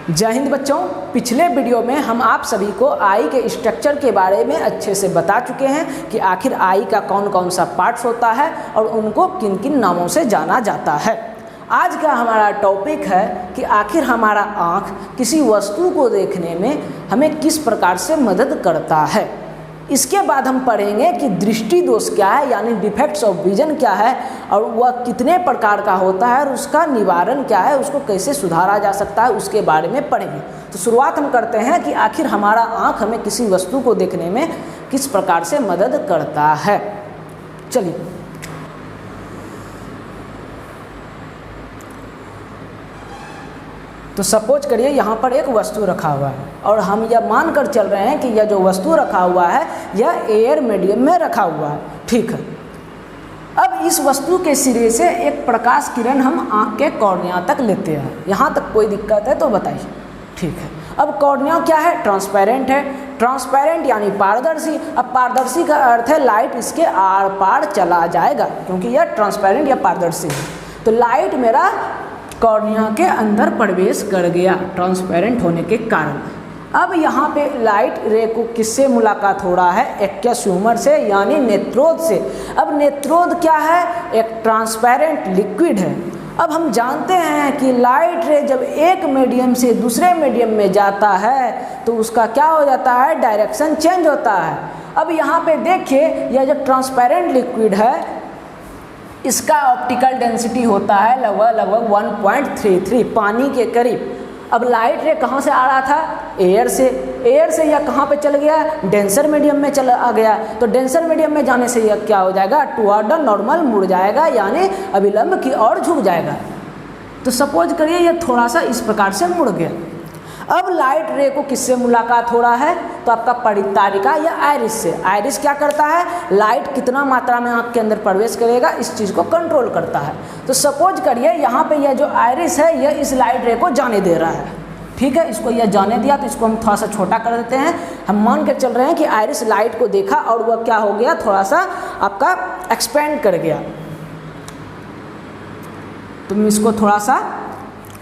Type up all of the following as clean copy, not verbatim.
जय हिंद बच्चों। पिछले वीडियो में हम आप सभी को आई के स्ट्रक्चर के बारे में अच्छे से बता चुके हैं कि आखिर आई का कौन कौन सा पार्ट्स होता है और उनको किन किन नामों से जाना जाता है। आज का हमारा टॉपिक है कि आखिर हमारा आँख किसी वस्तु को देखने में हमें किस प्रकार से मदद करता है। इसके बाद हम पढ़ेंगे कि दृष्टि दोष क्या है, यानी डिफेक्ट्स ऑफ विजन क्या है और वह कितने प्रकार का होता है और उसका निवारण क्या है, उसको कैसे सुधारा जा सकता है, उसके बारे में पढ़ेंगे। तो शुरुआत हम करते हैं कि आखिर हमारा आँख हमें किसी वस्तु को देखने में किस प्रकार से मदद करता है। चलिए, तो सपोज करिए यहाँ पर एक वस्तु रखा हुआ है और हम यह मानकर चल रहे हैं कि यह जो वस्तु रखा हुआ है यह एयर मीडियम में रखा हुआ है। ठीक है, अब इस वस्तु के सिरे से एक प्रकाश किरण हम आँख के कॉर्निया तक लेते हैं। यहाँ तक कोई दिक्कत है तो बताइए। ठीक है, अब कॉर्निया क्या है? ट्रांसपेरेंट है। ट्रांसपेरेंट यानी पारदर्शी। अब पारदर्शी का अर्थ है लाइट इसके आर पार चला जाएगा, क्योंकि यह ट्रांसपेरेंट या पारदर्शी है। तो लाइट मेरा कॉर्निया के अंदर प्रवेश कर गया ट्रांसपेरेंट होने के कारण। अब यहाँ पे लाइट रे को किससे मुलाकात हो रहा है? एक्वस ह्यूमर से, यानी नेत्रोद से। अब नेत्रोद क्या है? एक ट्रांसपेरेंट लिक्विड है। अब हम जानते हैं कि लाइट रे जब एक मीडियम से दूसरे मीडियम में जाता है तो उसका क्या हो जाता है? डायरेक्शन चेंज होता है। अब यहाँ पे देखिए, यह जो ट्रांसपेरेंट लिक्विड है इसका ऑप्टिकल डेंसिटी होता है लगभग 1.33 पानी के करीब। अब लाइट रे कहाँ से आ रहा था? एयर से। एयर से यह कहाँ पे चल गया? डेंसर मीडियम में चला गया। तो डेंसर मीडियम में जाने से यह क्या हो जाएगा? टुवर्ड नॉर्मल मुड़ जाएगा, यानी अभिलंब की ओर झुक जाएगा। तो सपोज करिए यह थोड़ा सा इस प्रकार से मुड़ गया। अब लाइट रे को किससे मुलाकात हो रहा है? तो आपका परितारिका या आइरिस से। आइरिस क्या करता है? लाइट कितना मात्रा में आँख के अंदर प्रवेश करेगा इस चीज़ को कंट्रोल करता है। तो सपोज करिए यहाँ पे यह जो आइरिस है यह इस लाइट रे को जाने दे रहा है। ठीक है, इसको यह जाने दिया तो इसको हम थोड़ा सा छोटा कर देते हैं। हम मान के चल रहे हैं कि आइरिस लाइट को देखा और वह क्या हो गया? थोड़ा सा आपका एक्सपेंड कर गया। तुम इसको थोड़ा सा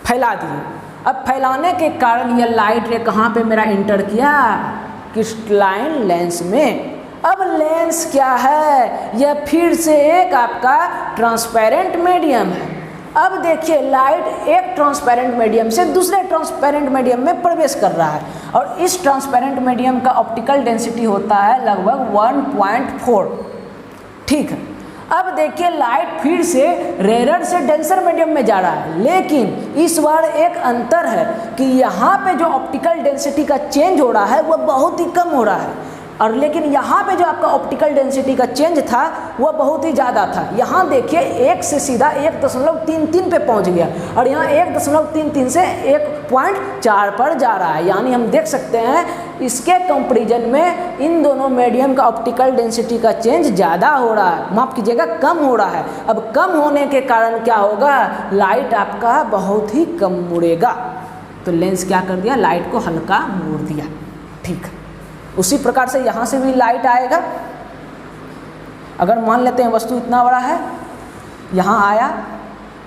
फैला दिए। अब फैलाने के कारण यह लाइट रे कहाँ पे मेरा इंटर किया? क्रिस्टलाइन लेंस में। अब लेंस क्या है? यह फिर से एक आपका ट्रांसपेरेंट मीडियम है। अब देखिए, लाइट एक ट्रांसपेरेंट मीडियम से दूसरे ट्रांसपेरेंट मीडियम में प्रवेश कर रहा है और इस ट्रांसपेरेंट मीडियम का ऑप्टिकल डेंसिटी होता है लगभग 1.4। ठीक है, अब देखिए लाइट फिर से रेयर से डेंसर मीडियम में जा रहा है, लेकिन इस बार एक अंतर है कि यहाँ पे जो ऑप्टिकल डेंसिटी का चेंज हो रहा है वह बहुत ही कम हो रहा है, और लेकिन यहाँ पे जो आपका ऑप्टिकल डेंसिटी का चेंज था वह बहुत ही ज़्यादा था। यहाँ देखिए 1 से सीधा 1.33 पे पहुँच गया और यहाँ 1.33 से 1.4 पर जा रहा है। यानी हम देख सकते हैं इसके कंपैरिजन में इन दोनों मीडियम का ऑप्टिकल डेंसिटी का चेंज ज़्यादा हो रहा है, माफ़ कीजिएगा कम हो रहा है। अब कम होने के कारण क्या होगा? लाइट आपका बहुत ही कम मुड़ेगा। तो लेंस क्या कर दिया? लाइट को हल्का मोड़ दिया। ठीक है, उसी प्रकार से यहाँ से भी लाइट आएगा। अगर मान लेते हैं वस्तु इतना बड़ा है, यहाँ आया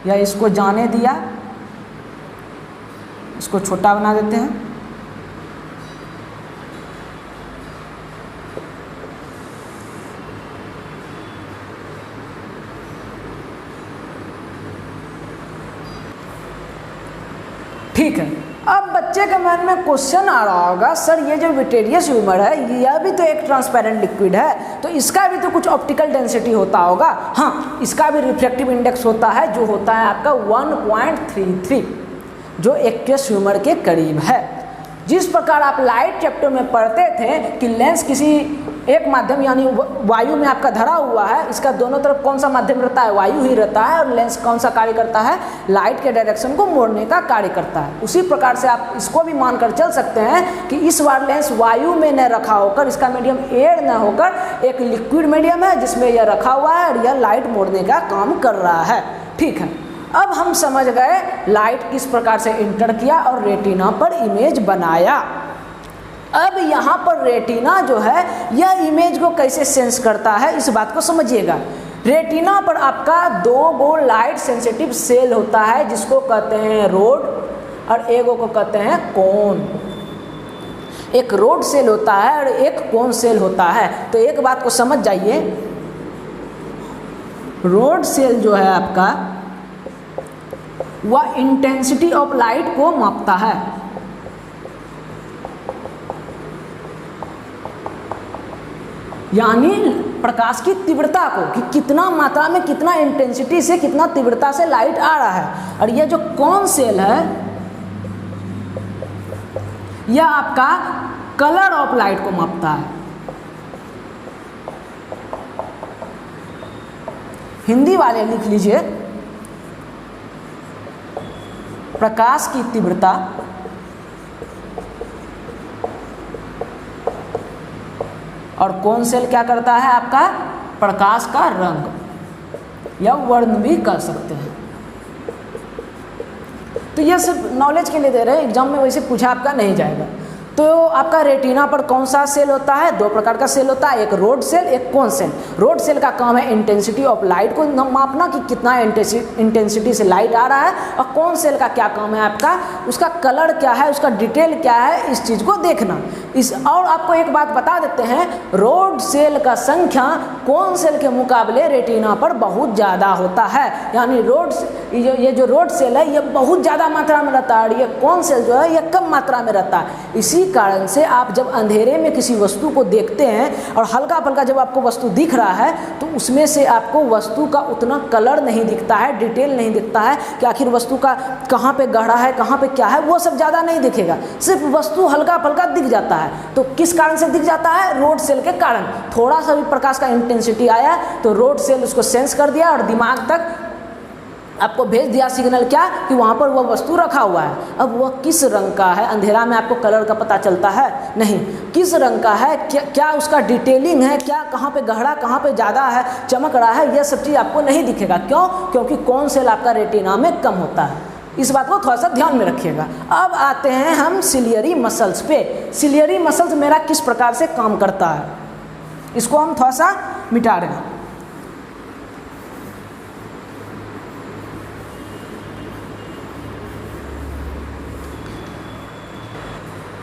या इसको जाने दिया, इसको छोटा बना देते हैं। ठीक है, अब बच्चे के मन में क्वेश्चन आ रहा होगा, सर ये जो विट्रियस ह्यूमर है यह भी तो एक ट्रांसपेरेंट लिक्विड है, तो इसका भी तो कुछ ऑप्टिकल डेंसिटी होता होगा। हाँ, इसका भी रिफ्रैक्टिव इंडेक्स होता है जो होता है आपका 1.33, जो एक्वस ह्यूमर के करीब है। जिस प्रकार आप लाइट चैप्टर में पढ़ते थे कि लेंस किसी एक माध्यम यानी वायु में आपका धरा हुआ है, इसका दोनों तरफ कौन सा माध्यम रहता है? वायु ही रहता है, और लेंस कौन सा कार्य करता है? लाइट के डायरेक्शन को मोड़ने का कार्य करता है। उसी प्रकार से आप इसको भी मानकर चल सकते हैं कि इस बार लेंस वायु में न रखा होकर, इसका मीडियम एयर न होकर एक लिक्विड मीडियम है जिसमें यह रखा हुआ है और यह लाइट मोड़ने का काम कर रहा है। ठीक है, अब हम समझ गए लाइट किस प्रकार से इंटर किया और रेटिना पर इमेज बनाया। अब यहाँ पर रेटिना जो है यह इमेज को कैसे सेंस करता है, इस बात को समझिएगा। रेटिना पर आपका 2 गो लाइट सेंसिटिव सेल होता है जिसको कहते हैं रोड और एगो को कहते हैं कोन। एक रोड सेल होता है और एक कोन सेल होता है। तो एक बात को समझ जाइए, रोड सेल जो है आपका वह इंटेंसिटी ऑफ लाइट को मापता है। यानी प्रकाश की तीव्रता को, कि कितना मात्रा में, कितना इंटेंसिटी से, कितना तीव्रता से लाइट आ रहा है। और यह जो कोन सेल है यह आपका कलर ऑफ लाइट को मापता है। हिंदी वाले लिख लीजिए, प्रकाश की तीव्रता और कोन सेल क्या करता है आपका, प्रकाश का रंग या वर्ण भी कर सकते हैं। तो यह सिर्फ नॉलेज के लिए दे रहे हैं, एग्जाम में वैसे पूछा आपका नहीं जाएगा। तो आपका रेटिना पर कौन सा सेल होता है, दो प्रकार का सेल होता है, एक रोड सेल, एक कोन सेल। रोड सेल का काम है इंटेंसिटी ऑफ लाइट को मापना कि कितना इंटेंसिटी से लाइट आ रहा है, और कोन सेल का क्या काम है आपका, उसका कलर क्या है, उसका डिटेल क्या है, इस चीज़ को देखना। और आपको एक बात बता देते हैं, रोड सेल का संख्या कोन सेल के मुकाबले रेटिना पर बहुत ज़्यादा होता है। यानी ये जो रोड सेल है ये बहुत ज़्यादा मात्रा में रहता है और ये कोन सेल जो है ये कम मात्रा में रहता है। इसी कारण से आप जब अंधेरे में किसी वस्तु को देखते हैं और हल्का फल्का जब आपको वस्तु दिख रहा है तो उसमें से आपको वस्तु का उतना कलर नहीं दिखता है, डिटेल नहीं दिखता है कि आखिर वस्तु का कहाँ पे गहरा है, कहाँ पे क्या है, वो सब ज़्यादा नहीं दिखेगा, सिर्फ वस्तु हल्का फल्का दिख जाता है। तो किस कारण से दिख जाता है, रोड सेल के कारण। थोड़ा सा भी प्रकाश का इंटेंसिटी आया तो रोड सेल उसको सेंस कर दिया और दिमाग तक आपको भेज दिया सिग्नल, क्या कि वहाँ पर वह वस्तु रखा हुआ है। अब वह किस रंग का है, अंधेरा में आपको कलर का पता चलता है नहीं, किस रंग का है, क्या उसका डिटेलिंग है, क्या कहाँ पे गहरा, कहाँ पे ज़्यादा है, चमक रहा है, यह सब चीज़ आपको नहीं दिखेगा। क्यों? क्योंकि कोन सेल आपका रेटिना में कम होता है। इस बात को थोड़ा सा ध्यान में रखिएगा। अब आते हैं हम सिलियरी मसल्स पे। सिलियरी मसल्स मेरा किस प्रकार से काम करता है, इसको हम थोड़ा सा मिटा रहे हैं।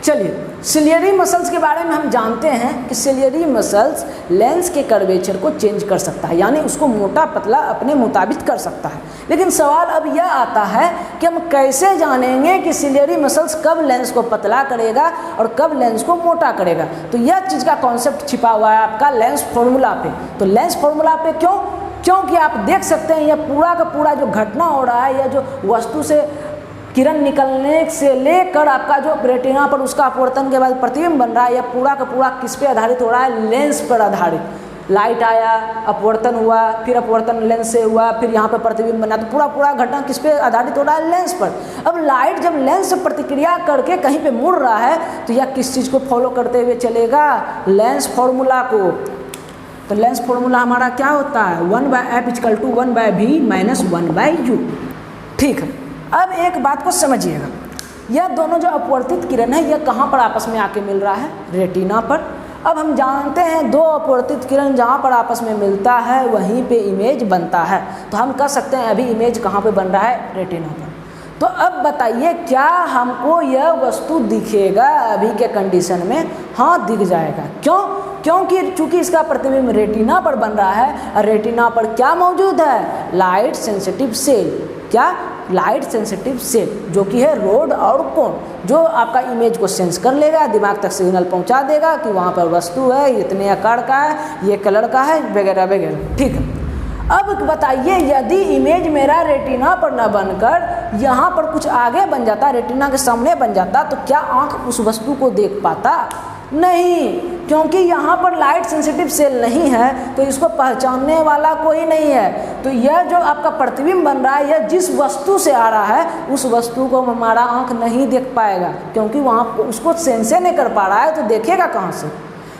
चलिए, सिलियरी मसल्स के बारे में हम जानते हैं कि सिलियरी मसल्स लेंस के कर्वेचर को चेंज कर सकता है, यानी उसको मोटा पतला अपने मुताबिक कर सकता है। लेकिन सवाल अब यह आता है कि हम कैसे जानेंगे कि सिलियरी मसल्स कब लेंस को पतला करेगा और कब लेंस को मोटा करेगा। तो यह चीज़ का कॉन्सेप्ट छिपा हुआ है आपका लेंस फॉर्मूला पे। तो लेंस फॉर्मूला पे क्यों? क्योंकि आप देख सकते हैं यह पूरा का पूरा जो घटना हो रहा है, यह जो वस्तु से किरण निकलने से लेकर आपका जो रेटिना पर उसका अपवर्तन के बाद प्रतिबिंब बन रहा है, यह पूरा का पूरा किस पे आधारित हो रहा है, लेंस पर आधारित। लाइट आया, अपवर्तन हुआ, फिर अपवर्तन लेंस से हुआ, फिर यहाँ पर प्रतिबिंब बना, तो पूरा पूरा घटना किस पे आधारित हो रहा है, लेंस पर। अब लाइट जब लेंस से प्रतिक्रिया करके कहीं पे मुड़ रहा है तो यह किस चीज़ को फॉलो करते हुए चलेगा, लेंस फॉर्मूला को। तो लेंस फॉर्मूला हमारा क्या होता है, 1/f = 1/v-1/u। ठीक है, अब एक बात को समझिएगा, यह दोनों जो अपवर्तित किरण है यह कहाँ पर आपस में आके मिल रहा है, रेटिना पर। अब हम जानते हैं दो अपवर्तित किरण जहाँ पर आपस में मिलता है वहीं पे इमेज बनता है। तो हम कह सकते हैं अभी इमेज कहाँ पे बन रहा है, रेटिना पर। तो अब बताइए क्या हमको यह वस्तु दिखेगा अभी के कंडीशन में? हाँ, दिख जाएगा। क्यों? क्योंकि चूंकि इसका प्रतिबिंब रेटिना पर बन रहा है और रेटिना पर क्या मौजूद है, लाइट सेंसिटिव सेल। क्या? लाइट सेंसिटिव सेल, जो कि है रोड और कोन, जो आपका इमेज को सेंस कर लेगा, दिमाग तक सिग्नल पहुंचा देगा कि वहाँ पर वस्तु है, इतने आकार का है, ये कलर का है, वगैरह वगैरह। ठीक है, अब बताइए यदि इमेज मेरा रेटिना पर न बनकर यहाँ पर कुछ आगे बन जाता, रेटिना के सामने बन जाता, तो क्या आँख उस वस्तु को देख पाता? नहीं, क्योंकि यहाँ पर लाइट सेंसिटिव सेल नहीं है तो इसको पहचानने वाला कोई नहीं है। तो यह जो आपका प्रतिबिंब बन रहा है यह जिस वस्तु से आ रहा है उस वस्तु को हमारा आँख नहीं देख पाएगा, क्योंकि वहाँ उसको सेंसे नहीं कर पा रहा है, तो देखेगा कहाँ से।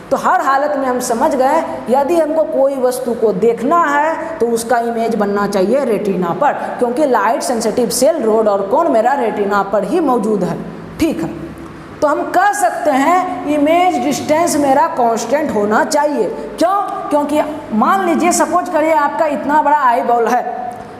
तो हर हालत में हम समझ गए यदि हमको कोई वस्तु को देखना है तो उसका इमेज बनना चाहिए रेटिना पर, क्योंकि लाइट सेंसिटिव सेल रोड और कोन मेरा रेटिना पर ही मौजूद है। ठीक है, तो हम कह सकते हैं इमेज डिस्टेंस मेरा कांस्टेंट होना चाहिए। क्यों? क्योंकि मान लीजिए सपोज करिए आपका इतना बड़ा आई बॉल है,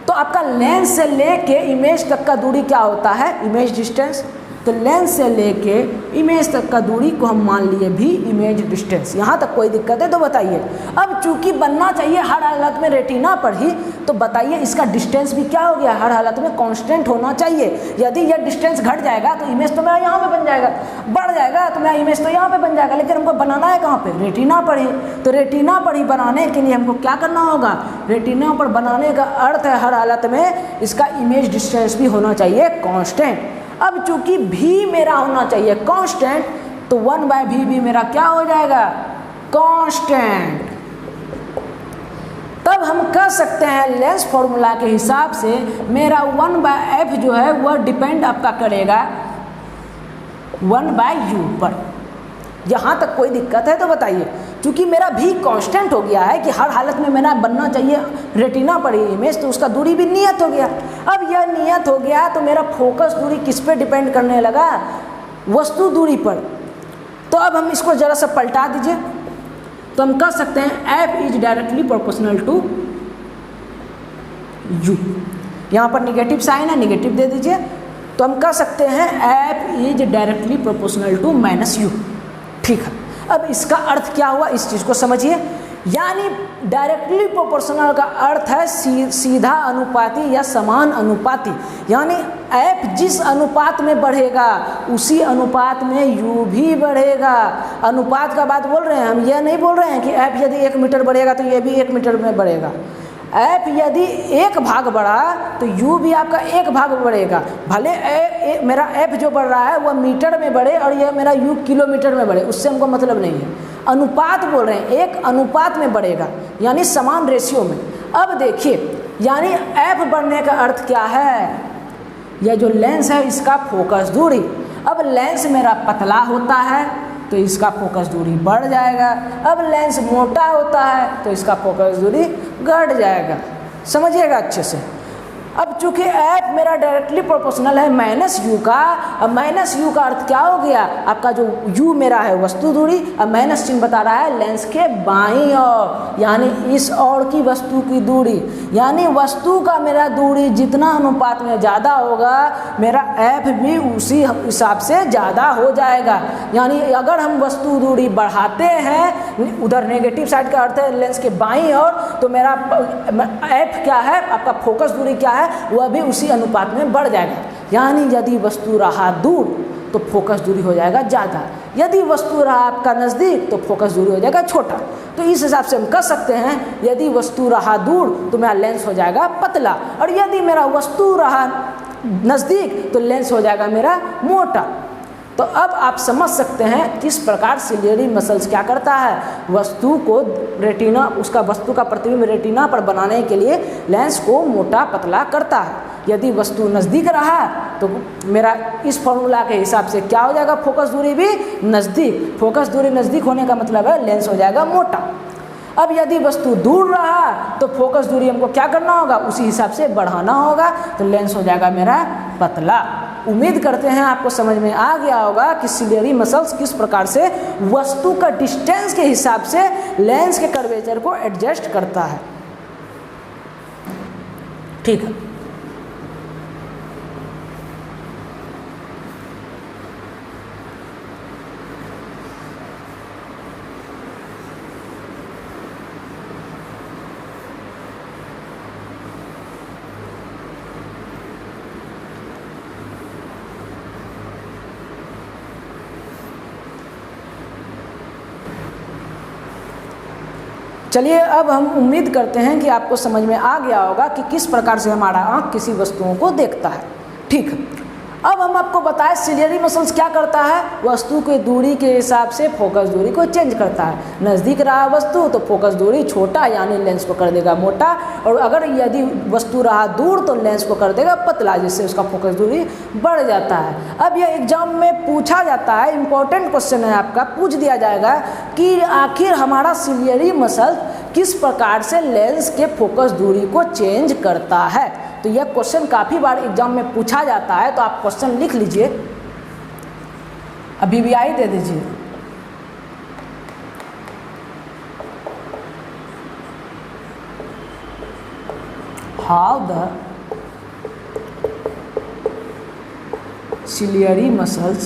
तो आपका लेंस से लेके इमेज तक का दूरी क्या होता है, इमेज डिस्टेंस। तो लेंस से लेके इमेज तक का दूरी को हम मान लिए भी इमेज डिस्टेंस। यहाँ तक कोई दिक्कत है तो बताइए। अब चूंकि बनना चाहिए हर हालत में रेटिना पर ही, तो बताइए इसका डिस्टेंस भी क्या हो गया, हर हालत में कांस्टेंट होना चाहिए। यदि यह डिस्टेंस घट जाएगा तो इमेज तो मेरा यहाँ पे बन जाएगा, बढ़ जाएगा तो मेरा इमेज तो यहाँ पे बन जाएगा, लेकिन हमको बनाना है कहाँ पे, रेटिना पर ही। तो रेटिना पर ही बनाने के लिए हमको क्या करना होगा, रेटिना पर बनाने का अर्थ है हर हालत में इसका इमेज डिस्टेंस भी होना चाहिए कांस्टेंट। अब चूंकि भी मेरा होना चाहिए कांस्टेंट, तो 1/v भी मेरा क्या हो जाएगा, कांस्टेंट। तब हम कह सकते हैं लेंस फॉर्मूला के हिसाब से मेरा 1/f जो है वह डिपेंड आपका करेगा 1/u पर। यहाँ तक कोई दिक्कत है तो बताइए। क्योंकि मेरा भी कांस्टेंट हो गया है कि हर हालत में मेरा बनना चाहिए रेटिना पर ही इमेज, तो उसका दूरी भी नियत हो गया। अब यह नियत हो गया तो मेरा फोकस दूरी किस पे डिपेंड करने लगा, वस्तु दूरी पर। तो अब हम इसको ज़रा सा पलटा दीजिए, तो हम कह सकते हैं f is directly proportional to u। यहाँ पर निगेटिव साइन है, निगेटिव दे दीजिए। तो हम कह सकते हैं f is directly proportional to -u। ठीक है, अब इसका अर्थ क्या हुआ इस चीज़ को समझिए। यानी डायरेक्टली प्रोपोर्शनल का अर्थ है सीधा अनुपाती या समान अनुपाती। यानी f जिस अनुपात में बढ़ेगा उसी अनुपात में u भी बढ़ेगा। अनुपात का बात बोल रहे हैं हम, यह नहीं बोल रहे हैं कि f यदि 1 मीटर बढ़ेगा तो यह भी 1 मीटर में बढ़ेगा। f यदि 1 भाग बढ़ा तो u भी आपका 1 भाग बढ़ेगा। भले मेरा f जो बढ़ रहा है वह मीटर में बढ़े और यह मेरा u किलोमीटर में बढ़े, उससे हमको मतलब नहीं है। अनुपात बोल रहे हैं, एक अनुपात में बढ़ेगा यानी समान रेशियो में। अब देखिए, यानी f बढ़ने का अर्थ क्या है, यह जो लेंस है इसका फोकस दूरी। अब लेंस मेरा पतला होता है तो इसका फोकस दूरी बढ़ जाएगा। अब लेंस मोटा होता है तो इसका फोकस दूरी घट जाएगा। समझिएगा अच्छे से। अब चूंकि f मेरा डायरेक्टली प्रोपोर्शनल है -u का, अब -u का अर्थ क्या हो गया, आपका जो u मेरा है वस्तु दूरी, अब माइनस चिन्ह बता रहा है लेंस के बाईं ओर, यानी इस ओर की वस्तु की दूरी। यानी वस्तु का मेरा दूरी जितना अनुपात में ज़्यादा होगा मेरा f भी उसी हिसाब से ज़्यादा हो जाएगा। यानी अगर हम वस्तु दूरी बढ़ाते हैं, उधर नेगेटिव साइड का अर्थ है लेंस के बाईं ओर, तो मेरा f क्या है, आपका फोकस दूरी क्या है, वह भी उसी अनुपात में बढ़ जाएगा। यानी यदि वस्तु रहा दूर तो फोकस दूरी हो जाएगा ज़्यादा, यदि वस्तु रहा आपका नज़दीक तो फोकस दूरी हो जाएगा छोटा। तो इस हिसाब से हम कह सकते हैं यदि वस्तु रहा दूर तो मेरा लेंस हो जाएगा पतला, और यदि मेरा वस्तु रहा नज़दीक तो लेंस हो जाएगा मेरा मोटा। तो अब आप समझ सकते हैं किस प्रकार सिलियरी मसल्स क्या करता है, वस्तु को रेटिना, उसका वस्तु का प्रतिबिंब रेटिना पर बनाने के लिए लेंस को मोटा पतला करता है। यदि वस्तु नज़दीक रहा तो मेरा इस फॉर्मूला के हिसाब से क्या हो जाएगा, फोकस दूरी भी नज़दीक। फोकस दूरी नज़दीक होने का मतलब है लेंस हो जाएगा मोटा। अब यदि वस्तु दूर रहा तो फोकस दूरी हमको क्या करना होगा, उसी हिसाब से बढ़ाना होगा, तो लेंस हो जाएगा मेरा पतला। उम्मीद करते हैं आपको समझ में आ गया होगा कि सिलियरी मसल्स किस प्रकार से वस्तु का डिस्टेंस के हिसाब से लेंस के कर्वेचर को एडजस्ट करता है। ठीक है, चलिए अब हम उम्मीद करते हैं कि आपको समझ में आ गया होगा कि किस प्रकार से हमारा आँख किसी वस्तुओं को देखता है। ठीक है, अब हम आपको बताएं सिलियरी मसल्स क्या करता है, वस्तु की दूरी के हिसाब से फोकस दूरी को चेंज करता है। नज़दीक रहा वस्तु तो फोकस दूरी छोटा यानी लेंस को कर देगा मोटा, और अगर यदि वस्तु रहा दूर तो लेंस को कर देगा पतला, जिससे उसका फोकस दूरी बढ़ जाता है। अब यह एग्जाम में पूछा जाता है, इंपॉर्टेंट क्वेश्चन है आपका, पूछ दिया जाएगा कि आखिर हमारा सिलियरी मसल किस प्रकार से लेंस के फोकस दूरी को चेंज करता है। तो यह क्वेश्चन काफ़ी बार एग्जाम में पूछा जाता है, तो आप क्वेश्चन लिख लीजिए, अभी भी आई दे दीजिए। how the ciliary muscles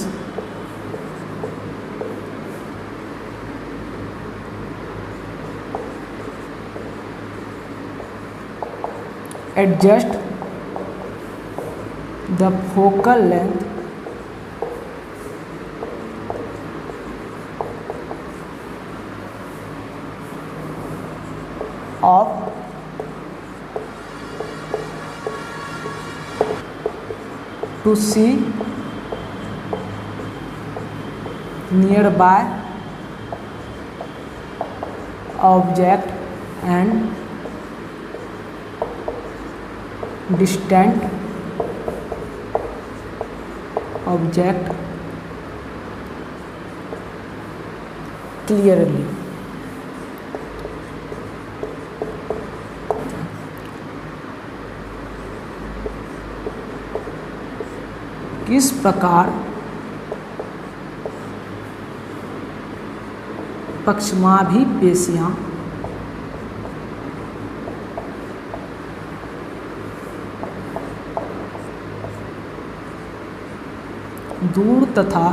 adjust the focal length of to see nearby object and distant object clearly. किस प्रकार पक्षमाभी पेशियां दूर तथा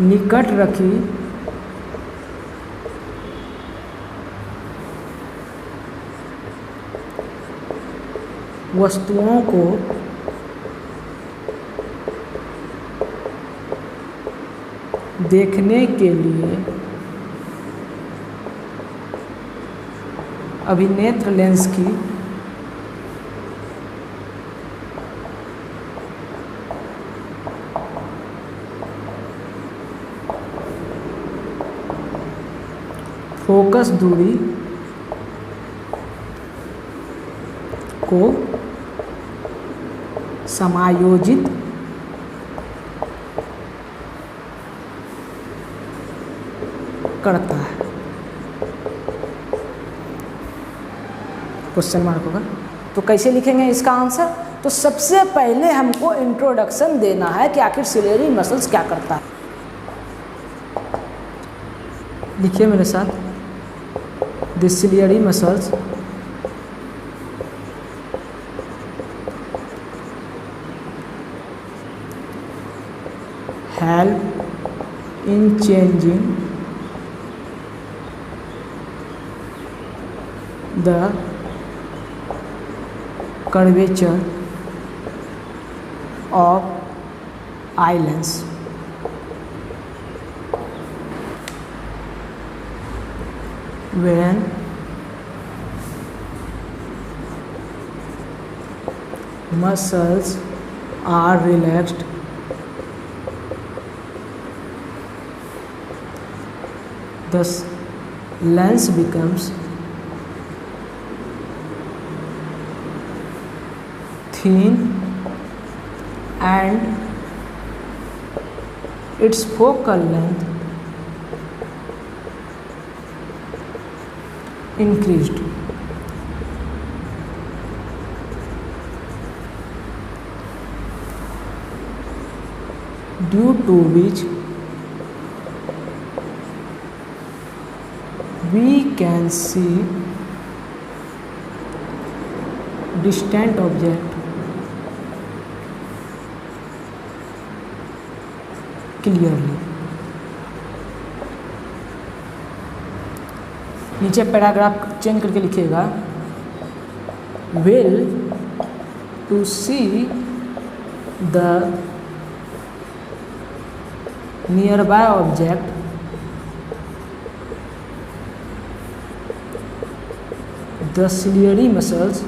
निकट रखी वस्तुओं को देखने के लिए अभिनेत्र लेंस की फोकस दूरी को समायोजित करता है। क्वेश्चन मार्क होगा। तो कैसे लिखेंगे इसका आंसर? तो सबसे पहले हमको इंट्रोडक्शन देना है कि आखिर सिलियरी मसल्स क्या करता है। लिखिए मेरे साथ, the ciliary muscles help in changing the curvature of eye lens. When muscles are relaxed, the lens becomes thin and its focal length increased. Due to which we can see distant object clearly. नीचे paragraph change करके लिखिएगा, will to see the nearby object the ciliary muscles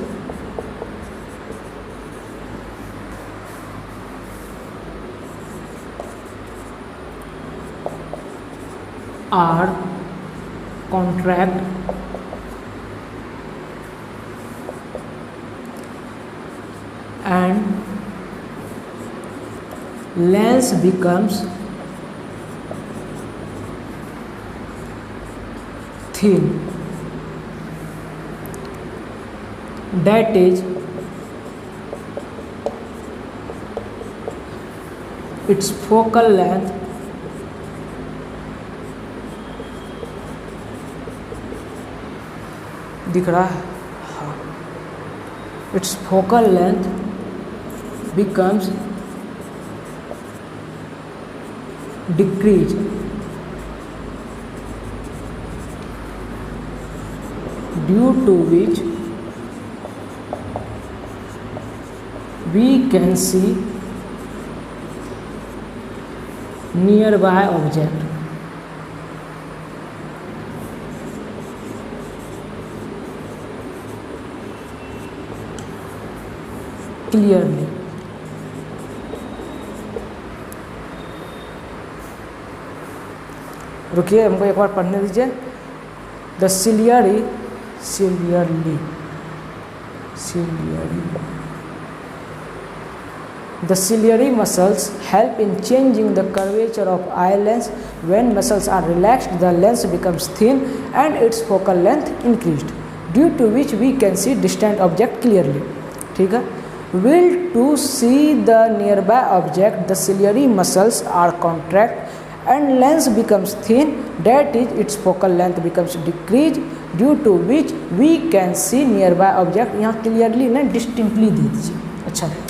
are contract and lens becomes thin. That is, its focal length दिख रहा है, हाँ, its focal length becomes decrease due to which we can see nearby object. Clearly. रुकिए, हमको एक बार पढ़ने दीजिए। The ciliary The ciliary muscles help in changing the curvature of eye lens. When muscles are relaxed, the lens becomes thin and its focal length increased, due to which we can see distant object clearly. ठीक है। Will to see the nearby object, the ciliary muscles are contract and lens becomes thin. That is, its focal length becomes decreased, due to which we can see nearby object. यहाँ clearly ना distinctly दे दीजिए, अच्छा है।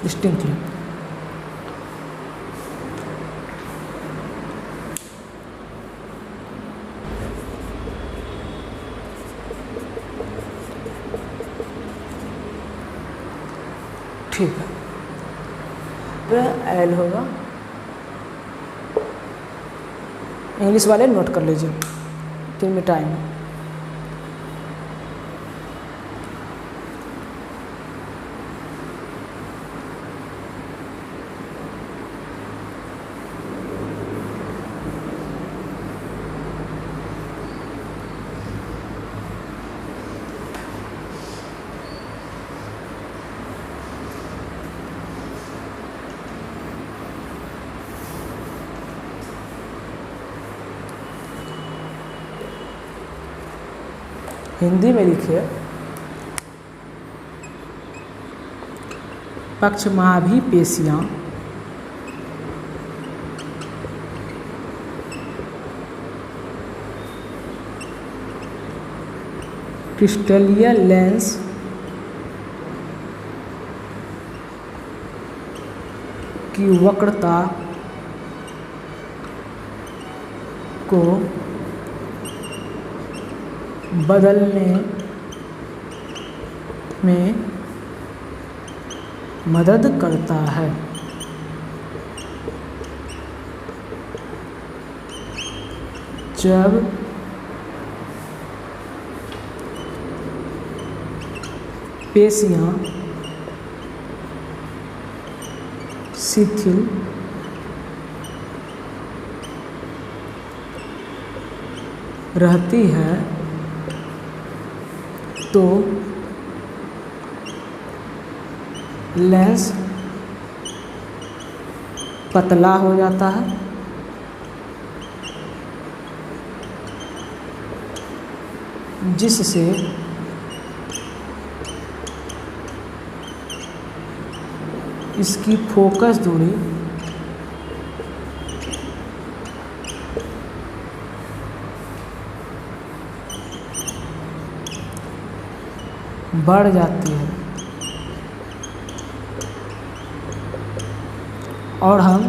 distinctly. ठीक है, L होगा। English वाले note कर लीजिए, 3 मिनट टाइम। हिंदी में लिखिए, पक्षमाभी पेशियाँ क्रिस्टलीय लेंस की वक्रता को बदलने में मदद करता है। जब पेशियाँ शिथिल रहती है तो लेंस पतला हो जाता है, जिससे इसकी फोकस दूरी बढ़ जाती है और हम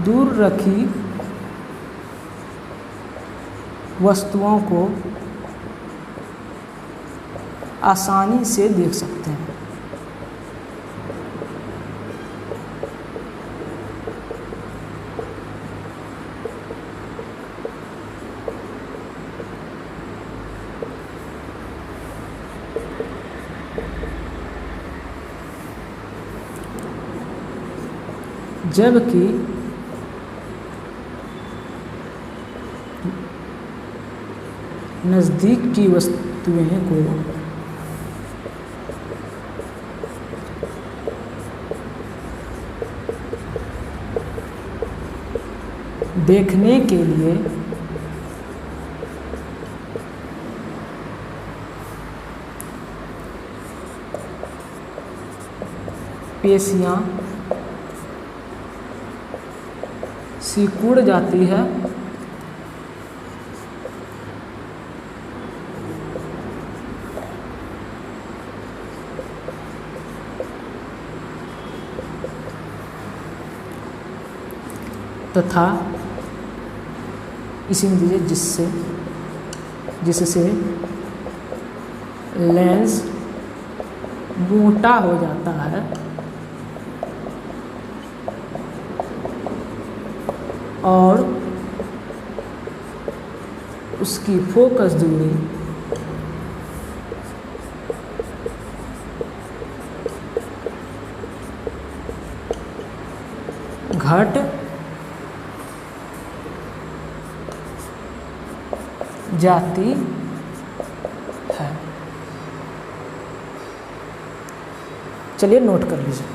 दूर रखी वस्तुओं को आसानी से देख सकते हैं। जबकि नज़दीक की वस्तुएं को देखने के लिए पेशियाँ सिकुड़ जाती है तथा इसी में दीजिए जिससे लेंस मोटा हो जाता है और उसकी फोकस दूरी घट जाती है। चलिए नोट कर लीजिए।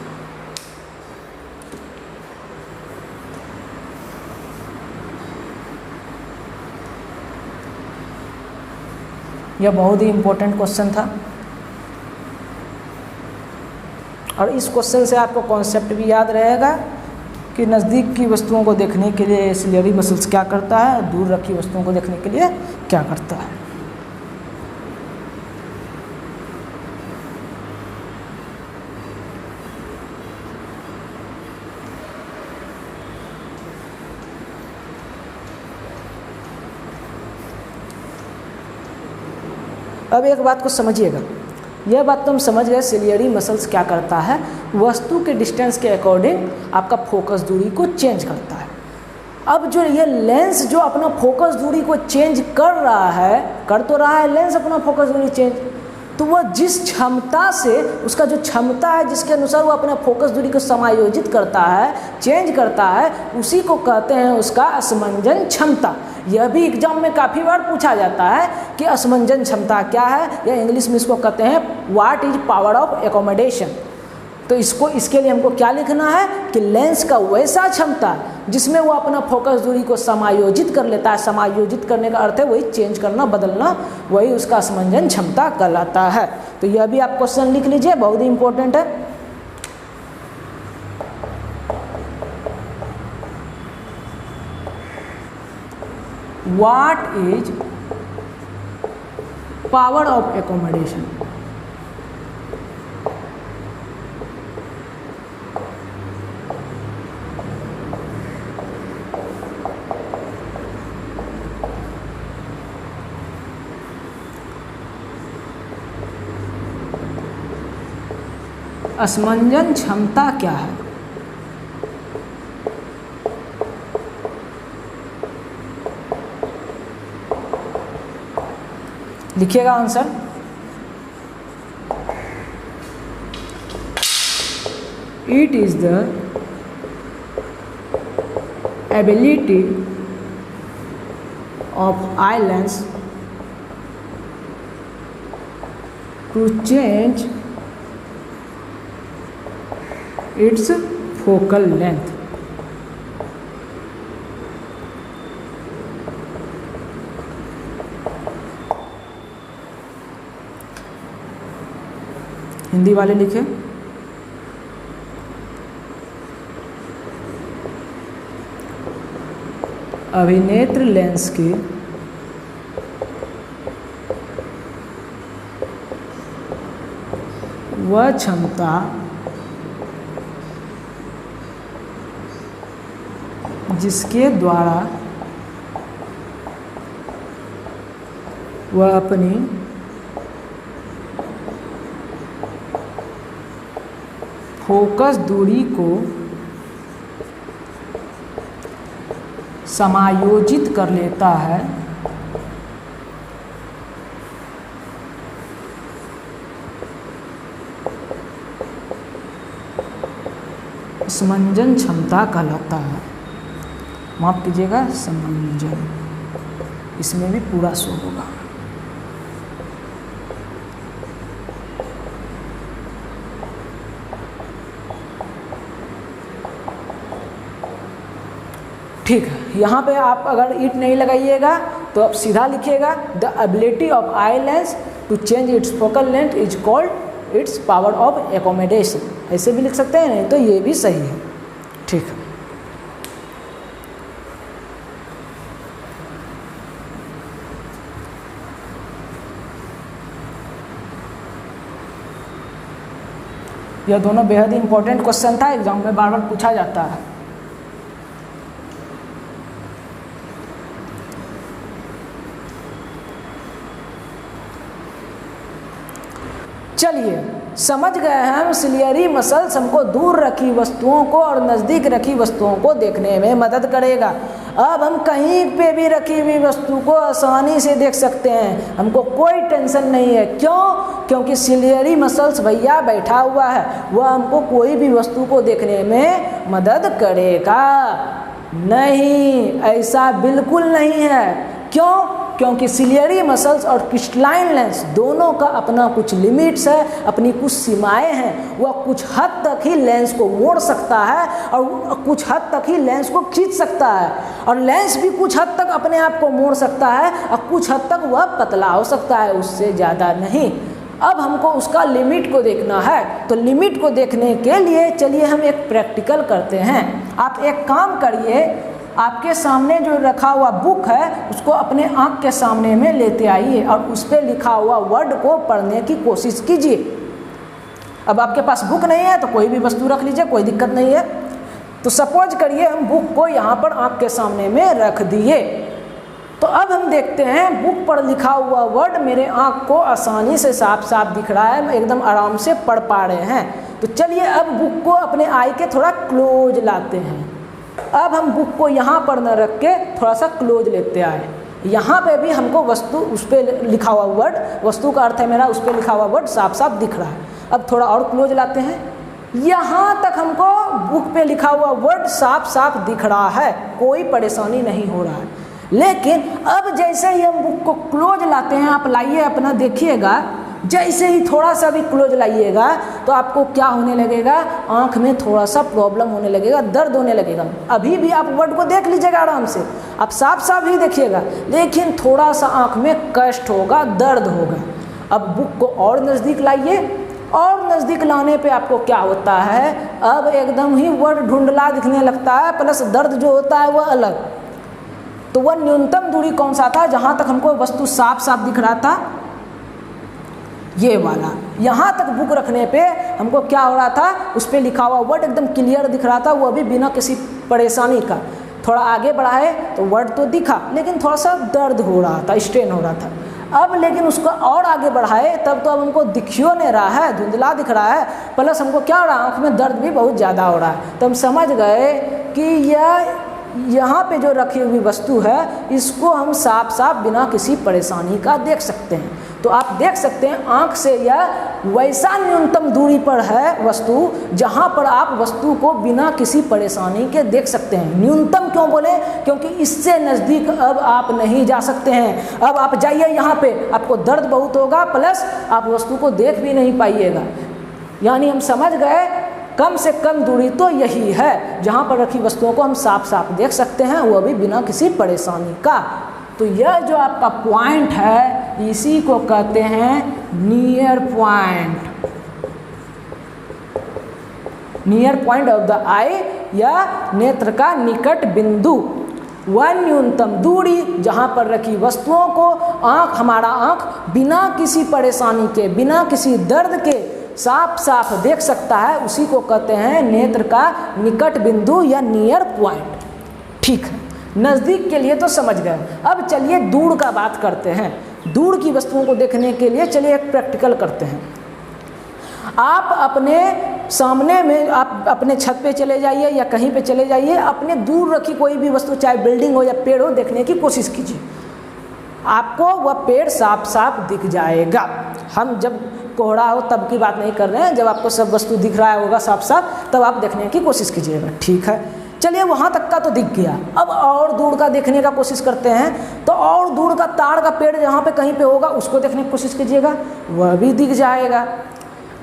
यह बहुत ही इम्पोर्टेंट क्वेश्चन था और इस क्वेश्चन से आपको कॉन्सेप्ट भी याद रहेगा कि नज़दीक की वस्तुओं को देखने के लिए सिलियरी मसल्स क्या करता है, दूर रखी वस्तुओं को देखने के लिए क्या करता है। अब एक बात को समझिएगा, यह बात तो हम समझ गए सिलियरी मसल्स क्या करता है, वस्तु के डिस्टेंस के अकॉर्डिंग आपका फोकस दूरी को चेंज करता है। अब जो ये लेंस जो अपना फोकस दूरी को चेंज कर रहा है, कर तो रहा है लेंस अपना फोकस दूरी चेंज, तो वह जिस क्षमता से उसका जो क्षमता है जिसके अनुसार वो अपना फोकस दूरी को समायोजित करता है, चेंज करता है, उसी को कहते हैं उसका असमंजन क्षमता। यह भी एग्जाम में काफ़ी बार पूछा जाता है कि असमंजन क्षमता क्या है, या इंग्लिश में इसको कहते हैं what is power of accommodation. तो इसके लिए हमको क्या लिखना है कि लेंस का वैसा क्षमता जिसमें वो अपना फोकस दूरी को समायोजित कर लेता है, समायोजित करने का अर्थ है वही चेंज करना, बदलना, वही उसका असमंजन क्षमता कहलाता है। तो यह भी आप क्वेश्चन लिख लीजिए, बहुत ही इंपॉर्टेंट है। What is power of accommodation. असमंजन क्षमता क्या है? लिखिएगा answer. It is the ability of eye lens to change its focal length. Hindi वाले लिखे। अभिनेत्र लेंस की वह क्षमता जिसके द्वारा वह अपनी फोकस दूरी को समायोजित कर लेता है, समंजन क्षमता कहलाता है। माफ कीजिएगा, समंजन, इसमें भी पूरा शो होगा। ठीक है, यहाँ पे आप अगर इट नहीं लगाइएगा तो आप सीधा लिखिएगा the ability of eye lens to change its focal length is called its power of accommodation, ऐसे भी लिख सकते हैं, नहीं तो ये भी सही है। ठीक है, यह दोनों बेहद ही इंपॉर्टेंट क्वेश्चन था, एग्जाम में बार बार पूछा जाता है। चलिए, समझ गए हैं हम सिलियरी मसल्स हमको दूर रखी वस्तुओं को और नज़दीक रखी वस्तुओं को देखने में मदद करेगा। अब हम कहीं पे भी रखी हुई वस्तु को आसानी से देख सकते हैं, हमको कोई टेंशन नहीं है। क्यों? क्योंकि सिलियरी मसल्स भैया बैठा हुआ है, वह हमको कोई भी वस्तु को देखने में मदद करेगा। नहीं, ऐसा बिल्कुल नहीं है। क्यों? क्योंकि सिलियरी मसल्स और क्रिस्टलाइन लेंस दोनों का अपना कुछ लिमिट्स है, अपनी कुछ सीमाएं हैं। वह कुछ हद तक ही लेंस को मोड़ सकता है और कुछ हद तक ही लेंस को खींच सकता है, और लेंस भी कुछ हद तक अपने आप को मोड़ सकता है और कुछ हद तक वह पतला हो सकता है, उससे ज़्यादा नहीं। अब हमको उसका लिमिट को देखना है, तो लिमिट को देखने के लिए चलिए हम एक प्रैक्टिकल करते हैं। आप एक काम करिए, आपके सामने जो रखा हुआ बुक है उसको अपने आँख के सामने में लेते आइए और उस पर लिखा हुआ वर्ड को पढ़ने की कोशिश कीजिए। अब आपके पास बुक नहीं है तो कोई भी वस्तु रख लीजिए, कोई दिक्कत नहीं है। तो सपोज करिए हम बुक को यहाँ पर आँख के सामने में रख दिए, तो अब हम देखते हैं बुक पर लिखा हुआ वर्ड मेरे आँख को आसानी से साफ साफ दिख रहा है, एकदम आराम से पढ़ पा रहे हैं। तो चलिए अब बुक को अपने आई के थोड़ा क्लोज लाते हैं। अब हम बुक को यहाँ पर न रख के थोड़ा सा क्लोज लेते आए। यहाँ पे भी हमको वस्तु, उस पर लिखा हुआ वर्ड, वस्तु का अर्थ है मेरा, उस पर लिखा हुआ वर्ड साफ साफ दिख रहा है। अब थोड़ा और क्लोज लाते हैं, यहाँ तक हमको बुक पे लिखा हुआ वर्ड साफ साफ दिख रहा है, कोई परेशानी नहीं हो रहा है। लेकिन अब जैसे ही हम बुक को क्लोज लाते हैं, आप लाइए अपना देखिएगा, जैसे ही थोड़ा सा भी क्लोज लाइएगा तो आपको क्या होने लगेगा, आँख में थोड़ा सा प्रॉब्लम होने लगेगा, दर्द होने लगेगा। अभी भी आप वर्ड को देख लीजिएगा आराम से, आप साफ साफ ही देखिएगा, लेकिन थोड़ा सा आँख में कष्ट होगा, दर्द होगा। अब बुक को और नज़दीक लाइए, और नज़दीक लाने पे आपको क्या होता है, अब एकदम ही वर्ड धुंधला दिखने लगता है, प्लस दर्द जो होता है वह अलग। तो वह न्यूनतम दूरी कौन सा था जहाँ तक हमको वस्तु साफ साफ दिख रहा था, ये वाला। यहाँ तक बुक रखने पे हमको क्या हो रहा था, उस पर लिखा हुआ वर्ड एकदम क्लियर दिख रहा था, वो भी बिना किसी परेशानी का। थोड़ा आगे बढ़ाए तो वर्ड तो दिखा, लेकिन थोड़ा सा दर्द हो रहा था, स्ट्रेन हो रहा था। अब लेकिन उसको और आगे बढ़ाए तब तो अब हमको दिखियो नहीं रहा है, धुंधला दिख रहा है, प्लस हमको क्या हो रहा है, आँख में दर्द भी बहुत ज़्यादा हो रहा है। तो हम समझ गए कि यह यहाँ पे जो रखी हुई वस्तु है इसको हम साफ साफ बिना किसी परेशानी का देख सकते हैं। तो आप देख सकते हैं आँख से यह वैसा न्यूनतम दूरी पर है वस्तु जहाँ पर आप वस्तु को बिना किसी परेशानी के देख सकते हैं। न्यूनतम क्यों बोले, क्योंकि इससे नज़दीक अब आप नहीं जा सकते हैं। अब आप जाइए यहाँ पे, आपको दर्द बहुत होगा, प्लस आप वस्तु को देख भी नहीं पाइएगा। यानी हम समझ गए कम से कम दूरी तो यही है जहाँ पर रखी वस्तुओं को हम साफ साफ देख सकते हैं, वह भी बिना किसी परेशानी का। तो यह जो आपका पॉइंट है इसी को कहते हैं near point, near point of the eye, या नेत्र का निकट बिंदु। वह न्यूनतम दूरी जहाँ पर रखी वस्तुओं को हमारा आँख बिना किसी परेशानी के, बिना किसी दर्द के साफ साफ देख सकता है, उसी को कहते हैं नेत्र का निकट बिंदु या नियर पॉइंट। ठीक है, नज़दीक के लिए तो समझ गए। अब चलिए दूर का बात करते हैं। दूर की वस्तुओं को देखने के लिए चलिए एक प्रैक्टिकल करते हैं। आप अपने सामने में, आप अपने छत पे चले जाइए या कहीं पे चले जाइए, अपने दूर रखी कोई भी वस्तु, चाहे बिल्डिंग हो या पेड़ हो, देखने की कोशिश कीजिए, आपको वह पेड़ साफ साफ दिख जाएगा। हम जब कोहरा हो तब की बात नहीं कर रहे हैं, जब आपको सब वस्तु दिख रहा होगा साफ साफ, तब आप देखने की कोशिश कीजिएगा। ठीक है, चलिए वहाँ तक का तो दिख गया। अब और दूर का देखने का कोशिश करते हैं, तो और दूर का ताड़ का पेड़ जहाँ पे कहीं पे होगा उसको देखने की कोशिश कीजिएगा, वह भी दिख जाएगा।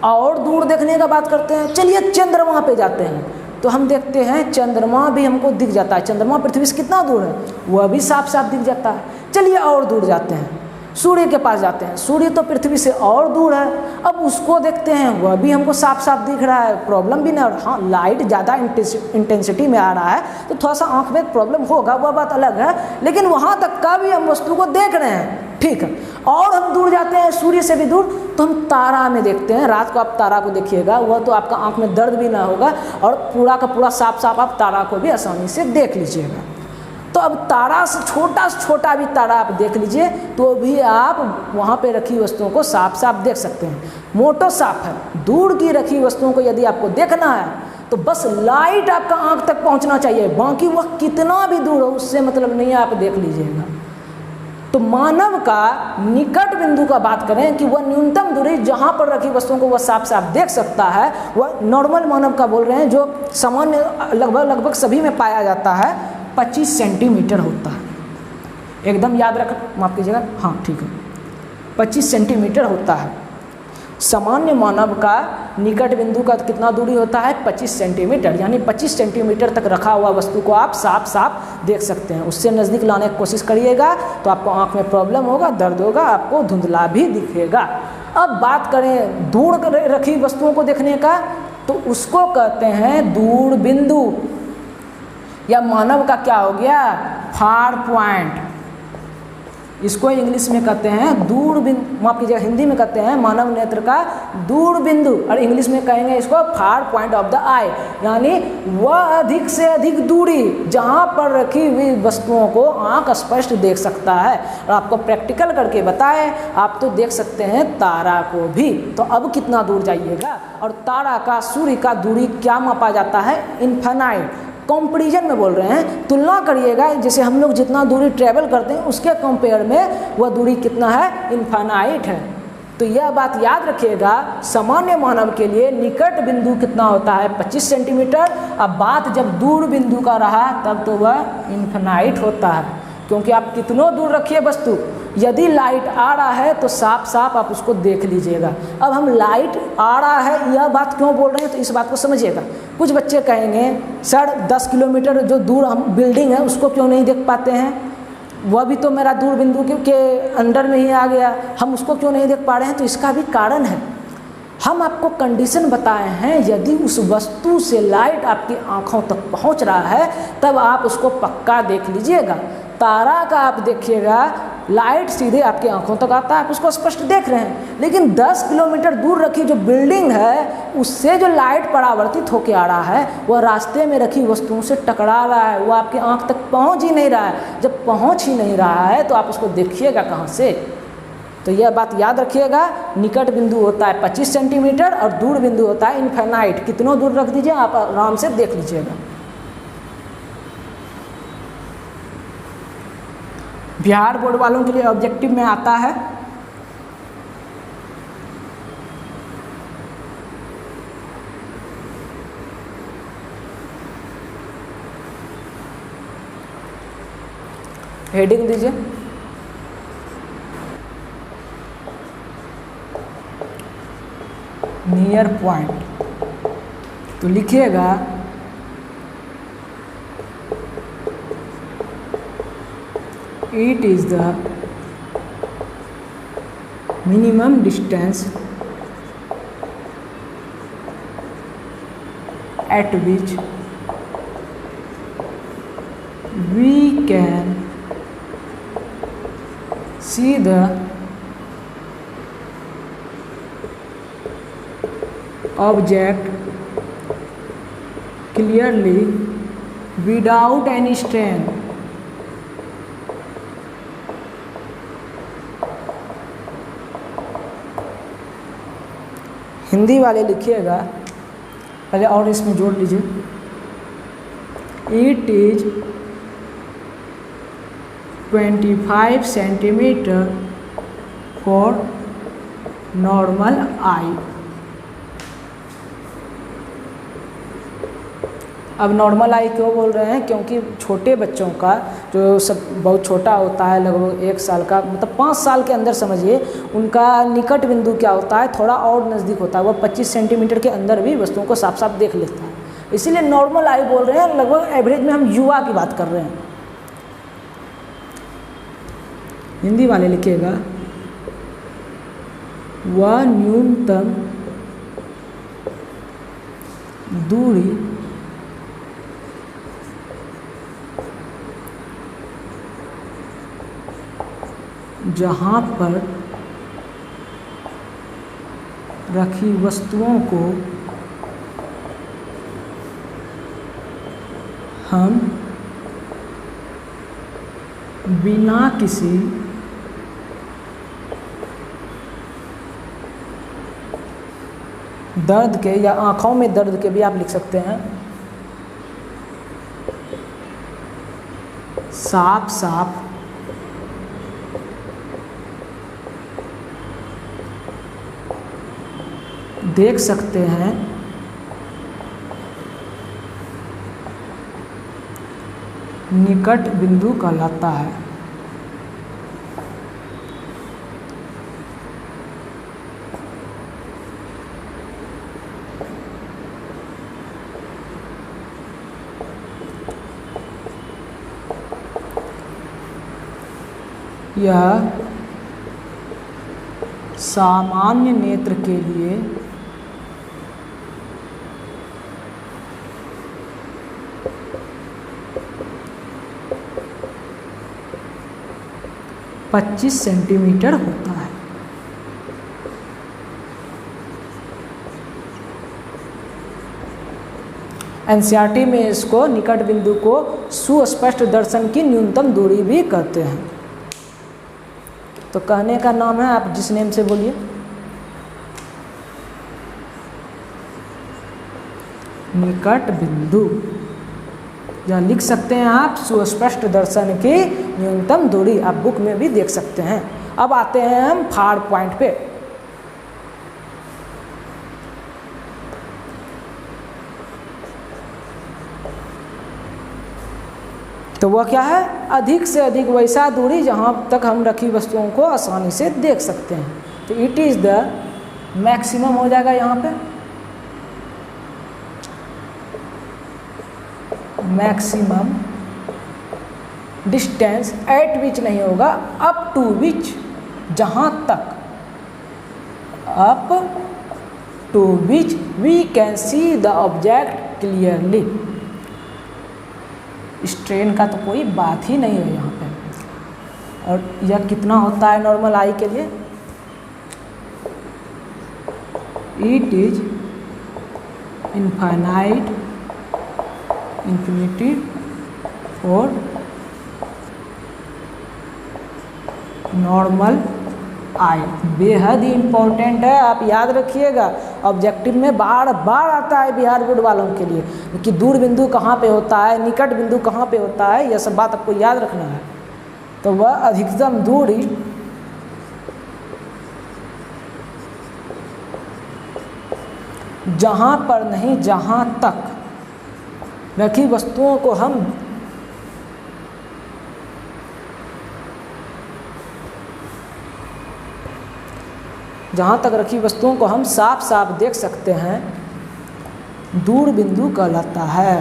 और दूर देखने का बात करते हैं, चलिए चंद्रमा पे जाते हैं, तो हम देखते हैं चंद्रमा भी हमको दिख जाता है। चंद्रमा पृथ्वी से कितना दूर है, वह भी साफ साफ दिख जाता है। चलिए और दूर जाते हैं, सूर्य के पास जाते हैं। सूर्य तो पृथ्वी से और दूर है, अब उसको देखते हैं, वह भी हमको साफ साफ दिख रहा है, प्रॉब्लम भी नहीं। हाँ, लाइट ज़्यादा इंटेंसिटी में आ रहा है तो थोड़ा सा आँख में प्रॉब्लम होगा, वह बात अलग है, लेकिन वहाँ तक का भी हम वस्तु को देख रहे हैं, ठीक है। और हम दूर जाते हैं, सूर्य से भी दूर, तो हम तारा में देखते हैं। रात को आप तारा को देखिएगा, वह तो आपका आँख में दर्द भी ना होगा और पूरा का पूरा साफ साफ आप तारा को भी आसानी से देख लीजिएगा। तो अब तारा से छोटा भी तारा आप देख लीजिए तो भी आप वहाँ पे रखी वस्तुओं को साफ साफ देख सकते हैं। मोटो साफ है, दूर की रखी वस्तुओं को यदि आपको देखना है तो बस लाइट आपका आँख तक पहुँचना चाहिए, बाकी वह कितना भी दूर हो उससे मतलब नहीं है, आप देख लीजिएगा। तो मानव का निकट बिंदु का बात करें कि वह न्यूनतम दूरी जहाँ पर रखी वस्तुओं को वह साफ साफ देख सकता है, वह नॉर्मल मानव का बोल रहे हैं, जो सामान्य लगभग सभी में पाया जाता है, 25 सेंटीमीटर होता है। एकदम याद रख, माफ कीजिएगा, हाँ ठीक है, 25 सेंटीमीटर होता है। सामान्य मानव का निकट बिंदु का कितना दूरी होता है, 25 सेंटीमीटर, यानी 25 सेंटीमीटर तक रखा हुआ वस्तु को आप साफ साफ देख सकते हैं। उससे नज़दीक लाने की कोशिश करिएगा तो आपको आँख में प्रॉब्लम होगा, दर्द होगा, आपको धुंधला भी दिखेगा। अब बात करें दूर रखी वस्तुओं को देखने का, तो उसको कहते हैं दूर बिंदु, या मानव का क्या हो गया, फार पॉइंट। इसको इंग्लिश में कहते हैं दूर बिंदु, माफ कीजिएगा हिंदी में कहते हैं मानव नेत्र का दूर बिंदु, और इंग्लिश में कहेंगे इसको फार पॉइंट ऑफ द आई, यानी वह अधिक से अधिक दूरी जहाँ पर रखी हुई वस्तुओं को आँख स्पष्ट देख सकता है। और आपको प्रैक्टिकल करके बताएं, आप तो देख सकते हैं तारा को भी। तो अब कितना दूर जाइएगा, और तारा का सूर्य का दूरी क्या मापा जाता है, इन्फिनाइट। कंपैरिजन में बोल रहे हैं, तुलना करिएगा, जैसे हम लोग जितना दूरी ट्रेवल करते हैं उसके कंपेयर में वह दूरी कितना है, इन्फिनाइट है। तो यह बात याद रखिएगा, सामान्य मानव के लिए निकट बिंदु कितना होता है, 25 सेंटीमीटर। अब बात जब दूर बिंदु का रहा तब तो वह इन्फिनाइट होता है, क्योंकि आप कितनों दूर रखिए वस्तु, यदि लाइट आ रहा है तो साफ साफ आप उसको देख लीजिएगा। अब हम लाइट आ रहा है यह बात क्यों बोल रहे हैं, तो इस बात को समझिएगा। कुछ बच्चे कहेंगे सर 10 किलोमीटर जो दूर हम बिल्डिंग है उसको क्यों नहीं देख पाते हैं, वह भी तो मेरा दूर बिंदु के अंडर में ही आ गया, हम उसको क्यों नहीं देख पा रहे हैं। तो इसका भी कारण है, हम आपको कंडीशन बताए हैं, यदि उस वस्तु से लाइट आपकी आँखों तक पहुँच रहा है तब आप उसको पक्का देख लीजिएगा। तारा का आप देखिएगा, लाइट सीधे आपकी आंखों तक आता है, आप उसको स्पष्ट देख रहे हैं, लेकिन 10 किलोमीटर दूर रखी जो बिल्डिंग है उससे जो लाइट परावर्तित होकर आ रहा है वह रास्ते में रखी वस्तुओं से टकरा रहा है, वो आपकी आंख तक पहुंच ही नहीं रहा है। जब पहुंच ही नहीं रहा है तो आप उसको देखिएगा कहाँ से। तो यह बात याद रखिएगा, निकट बिंदु होता है 25 सेंटीमीटर और दूर बिंदु होता है इन्फिनाइट। कितनों दूर रख दीजिए आप आराम से देख लीजिएगा। बिहार बोर्ड वालों के लिए ऑब्जेक्टिव में आता है हेडिंग दीजिए, नियर पॉइंट। तो लिखिएगा it is the minimum distance at which we can see the object clearly without any strain। Hindi वाले लिखिएगा पहले और इसमें जोड़ लीजिए, it is 25 centimetre for normal eye. अब नॉर्मल आई क्यों बोल रहे हैं, क्योंकि छोटे बच्चों का जो सब बहुत छोटा होता है, लगभग 1 साल का, मतलब 5 साल के अंदर समझिए, उनका निकट बिंदु क्या होता है, थोड़ा और नज़दीक होता है, वह 25 सेंटीमीटर के अंदर भी वस्तुओं को साफ साफ देख लेता है। इसीलिए नॉर्मल आई बोल रहे हैं, लगभग एवरेज में हम युवा की बात कर रहे हैं। हिंदी वाले लिखिएगा, वह न्यूनतम दूरी जहाँ पर रखी वस्तुओं को हम बिना किसी दर्द के, या आँखों में दर्द के भी आप लिख सकते हैं, साफ साफ देख सकते हैं निकट बिंदु कहलाता है। यह सामान्य नेत्र के लिए पच्चीस सेंटीमीटर होता है। एनसीईआरटी में इसको निकट बिंदु को सुस्पष्ट दर्शन की न्यूनतम दूरी भी कहते हैं। तो कहने का नाम है, आप जिस नेम से बोलिए, निकट बिंदु, या लिख सकते हैं आप सुस्पष्ट दर्शन की न्यूनतम दूरी, आप बुक में भी देख सकते हैं। अब आते हैं हम फार पॉइंट पे। तो वह क्या है, अधिक से अधिक वैसा दूरी जहाँ तक हम रखी वस्तुओं को आसानी से देख सकते हैं। तो इट इज़ द मैक्सिमम हो जाएगा यहाँ पे, मैक्सिमम डिस्टेंस एट विच नहीं होगा, अप टू विच, जहाँ तक, up to which we can see the object clearly. Strain का तो कोई बात ही नहीं है यहाँ पे। और यह कितना होता है नॉर्मल आई के लिए, इट इज इनफाइनाइट इन्फिनिटी और नॉर्मल आई। बेहद ही इम्पोर्टेंट है, आप याद रखिएगा। ऑब्जेक्टिव में बार बार आता है बिहार बोर्ड वालों के लिए कि दूर बिंदु कहाँ पे होता है, निकट बिंदु कहाँ पे होता है, यह सब बात आपको याद रखना है। तो वह अधिकतम दूरी जहाँ पर नहीं, जहाँ तक रखी वस्तुओं को हम साफ साफ देख सकते हैं, दूर बिंदु कहलाता है।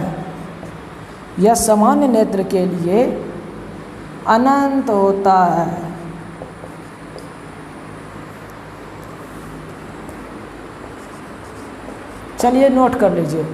यह सामान्य नेत्र के लिए अनंत होता है। चलिए नोट कर लीजिए,